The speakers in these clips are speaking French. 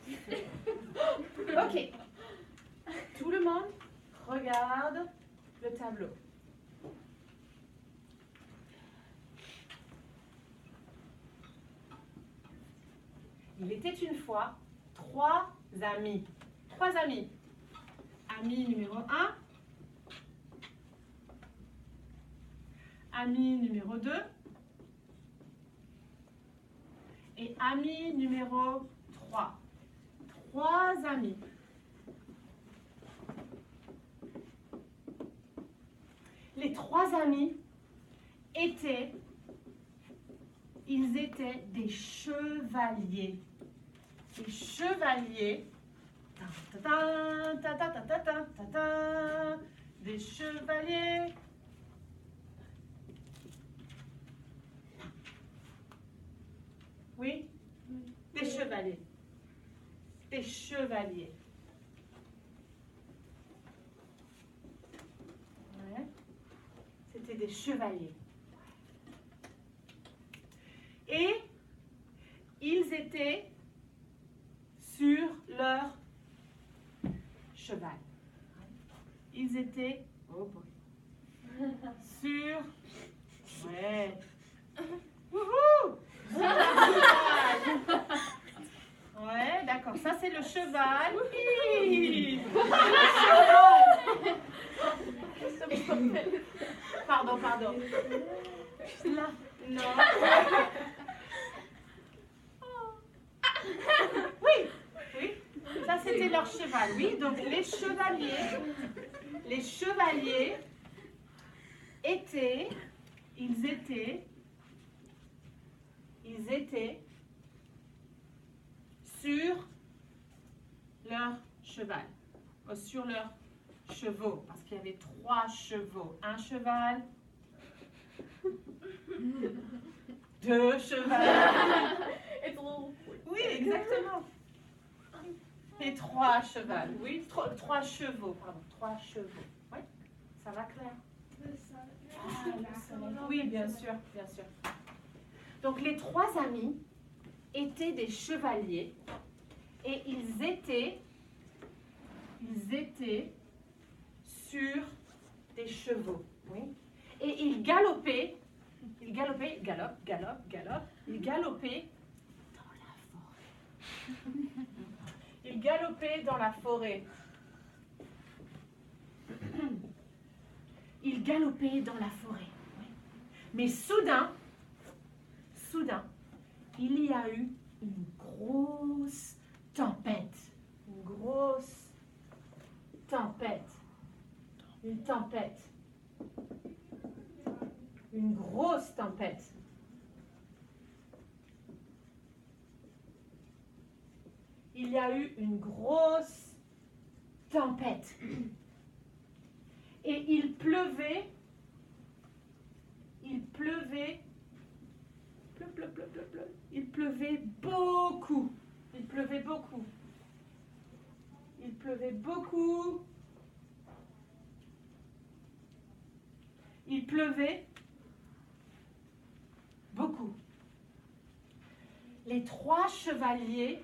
Ok. Tout le monde regarde le tableau. Il était une fois 3 amis. 3 amis. Ami numéro 1. Ami numéro 2. Et ami numéro 3. 3 amis. Les 3 amis ils étaient des chevaliers. Des chevaliers. Des chevaliers. Oui? Des chevaliers. Des chevaliers. Ouais. C'était des chevaliers. Et ils étaient sur leur cheval. Ils étaient sur... Ouais. Wouhou! Ouais, d'accord. Ça, c'est le cheval. Hi! Pardon. Là, non. Oui. Ça, c'était leur cheval. Oui, donc les chevaliers ils étaient sur leur cheval, sur leurs chevaux, parce qu'il y avait 3 chevaux. Un cheval, 2 chevaux. Oui, exactement. Et 3 chevaux. Oui, 3 chevaux, pardon. 3 chevaux. Oui, ça va clair? Oui, bien sûr. Donc les 3 amis étaient des chevaliers et ils étaient sur des chevaux. Oui. Et ils galopaient dans la forêt. Ils galopaient dans la forêt. Mais soudain, il y a eu une grosse tempête. Une grosse tempête. Une grosse tempête. Il y a eu une grosse tempête. Et il pleuvait beaucoup. Il pleuvait beaucoup. Les 3 chevaliers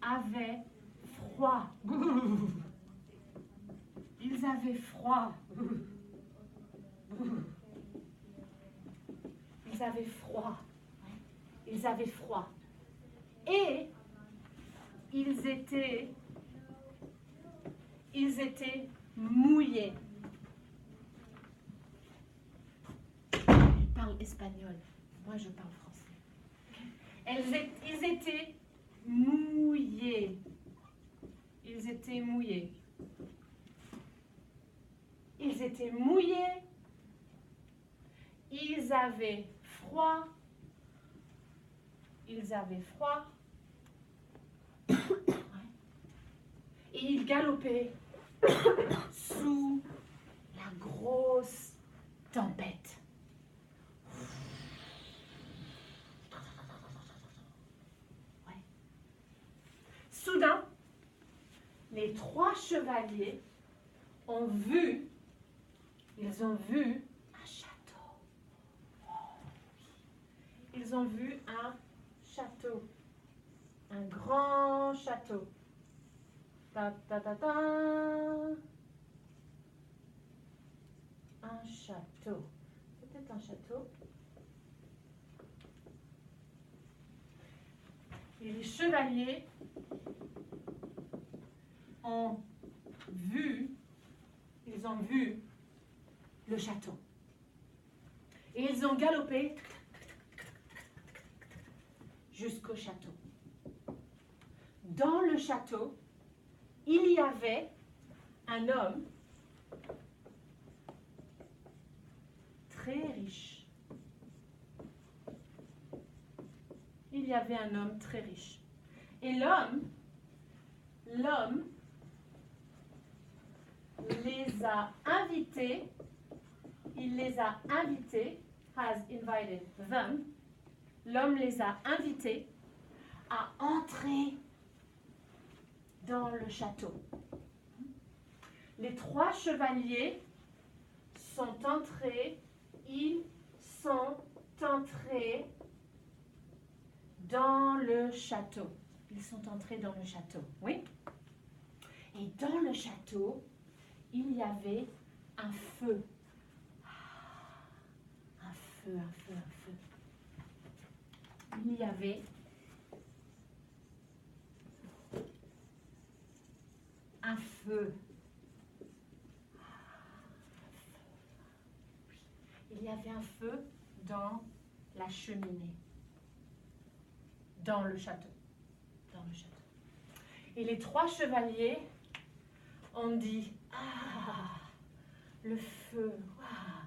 avaient froid. Ils avaient froid. Et ils étaient mouillés. Ils parlent espagnol. Moi, je parle français. Ils étaient mouillés. Ils étaient mouillés. Ils avaient froid. Et ils galopaient sous la grosse tempête. Ouais. Soudain, les 3 chevaliers ont vu un château. ils ont vu un château. Un grand château. Ta, ta, ta, ta. Un château. Peut-être un château. Et les chevaliers ont vu, ils ont vu le château. Et ils ont galopé jusqu'au château. Dans le château, il y avait un homme très riche. Il y avait un homme très riche. Et l'homme les a invités, il les a invités, has invited them, l'homme les a invités à entrer dans le château. Les 3 chevaliers sont entrés, ils sont entrés dans le château. Ils sont entrés dans le château, oui. Et dans le château, il y avait un feu. Un feu, un feu, un feu. Il y avait un feu. Il y avait un feu dans la cheminée. Dans le château. Dans le château. Et les 3 chevaliers ont dit, ah, le feu, ah,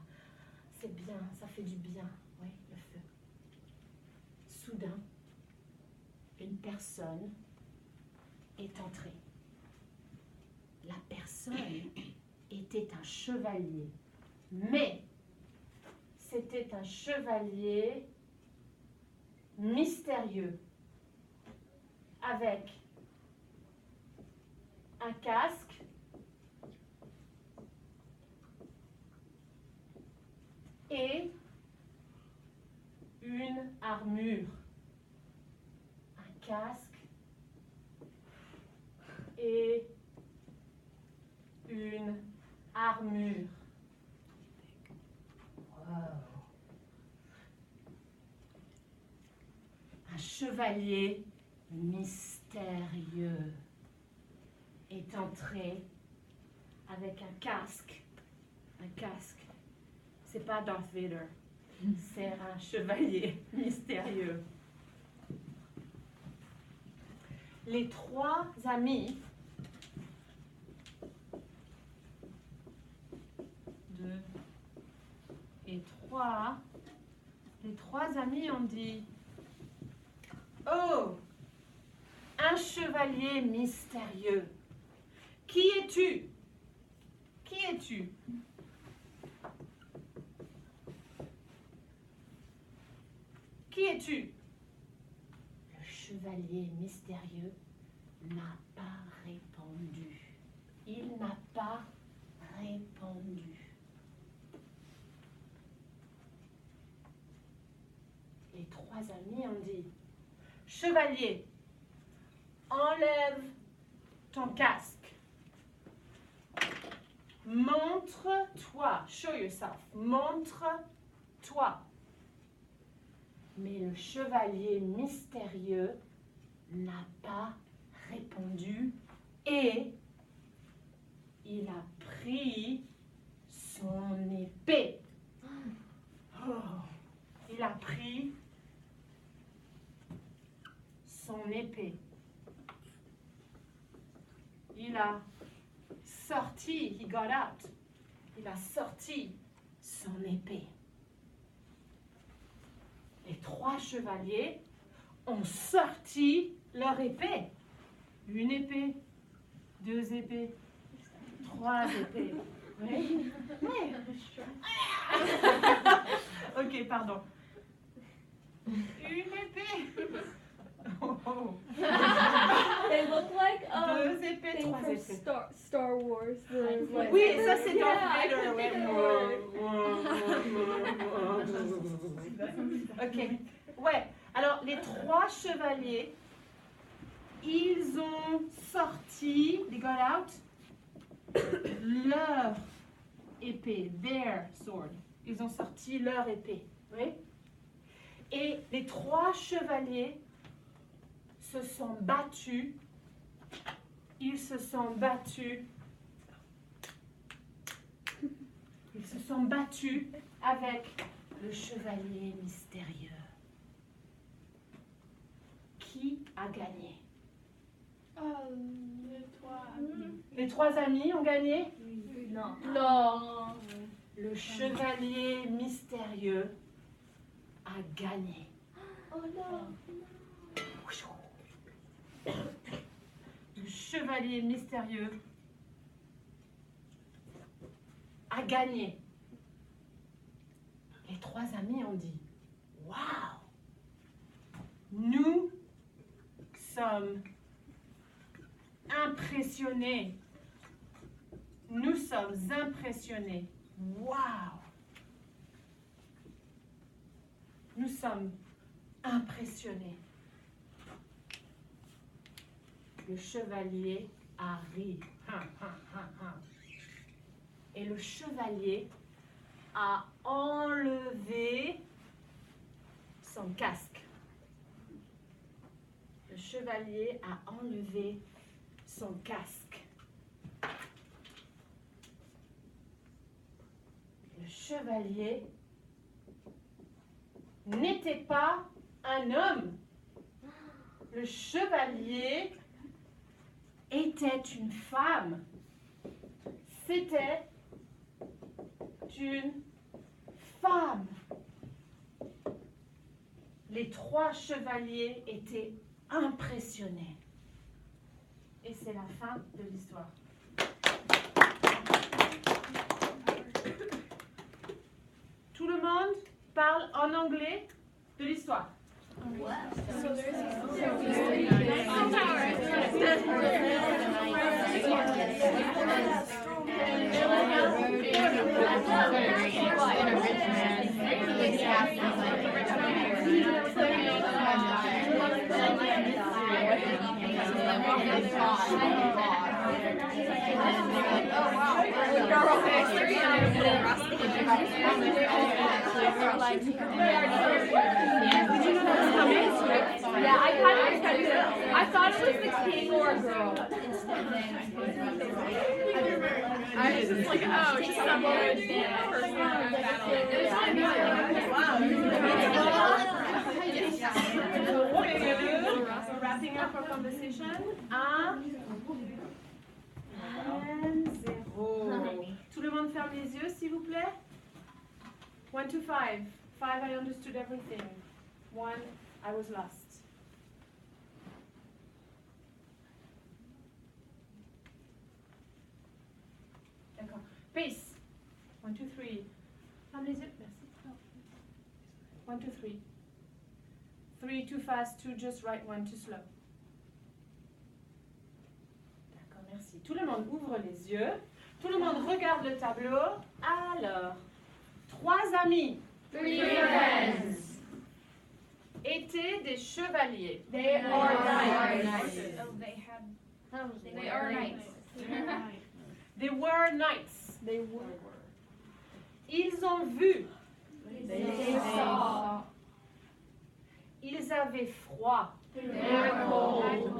c'est bien, ça fait du bien, oui, le feu. Soudain, une personne est entrée. La personne était un chevalier, mais c'était un chevalier mystérieux, avec un casque et une armure. Un casque et une armure. Wow. Un chevalier mystérieux est entré avec un casque. Un casque. C'est pas Darth Vader. C'est un chevalier mystérieux. Les 3 amis les 3 amis ont dit, oh, un chevalier mystérieux. Qui es-tu? Qui es-tu? Qui es-tu? Le chevalier mystérieux n'a pas répondu. Il n'a pas répondu. Les 3 amis ont dit, chevalier, enlève ton casque. Montre-toi. Show yourself. Montre-toi. Mais le chevalier mystérieux n'a pas répondu et il a pris son épée. Oh, il a pris son épée. Il a sorti, he got out. Il a sorti son épée. Les 3 chevaliers ont sorti leur épée. Une épée, 2 épées, 3 épées. Oui. Ok, pardon. Une épée. Oh, oh. They look like 2 épées, thing 3 from épées. Star Wars. The, Oui, ça c'est Darth I Vader. couldn't think of the word. Ok. Ouais. Alors, les 3 chevaliers, ils ont sorti, they got out, leur épée, their sword. Ils ont sorti leur épée. Oui. Et les 3 chevaliers se sont battus. Ils se sont battus. Ils se sont battus avec le chevalier mystérieux. Qui a gagné? Les 3 amis ont gagné? Non. Non. Le chevalier mystérieux a gagné. Oh non. Le chevalier mystérieux a gagné. Les 3 amis ont dit, waouh, nous sommes impressionnés. Nous sommes impressionnés. Waouh. Nous sommes impressionnés. Le chevalier a ri. Et le chevalier a enlevé son casque. Le chevalier a enlevé son casque. Le chevalier n'était pas un homme. Le chevalier était une femme. C'était une femme. Les 3 chevaliers étaient impressionnés. Et c'est la fin de l'histoire. Tout le monde parle en anglais de l'histoire. Yeah, I kind of expected it. I thought it was the king or a girl. I was just like, oh, just some good person So wrapping up our conversation. 1 and 0. Tout le monde ferme les yeux, s'il vous plaît. 1 to 5. 5, I understood everything. 1, I was lost. D'accord. Pace. 1, 2, 3. Ferme les yeux. Merci. 1, 2, 3. 3 too fast, 2 just right, 1 too slow. D'accord, merci. Tout le monde ouvre les yeux. Tout le monde regarde le tableau. Alors, 3 amis. 3 friends. Étaient des chevaliers. They are knights. They are knights. They were knights. They were. Ils ont vu. They saw. Ils avaient froid. They are cold.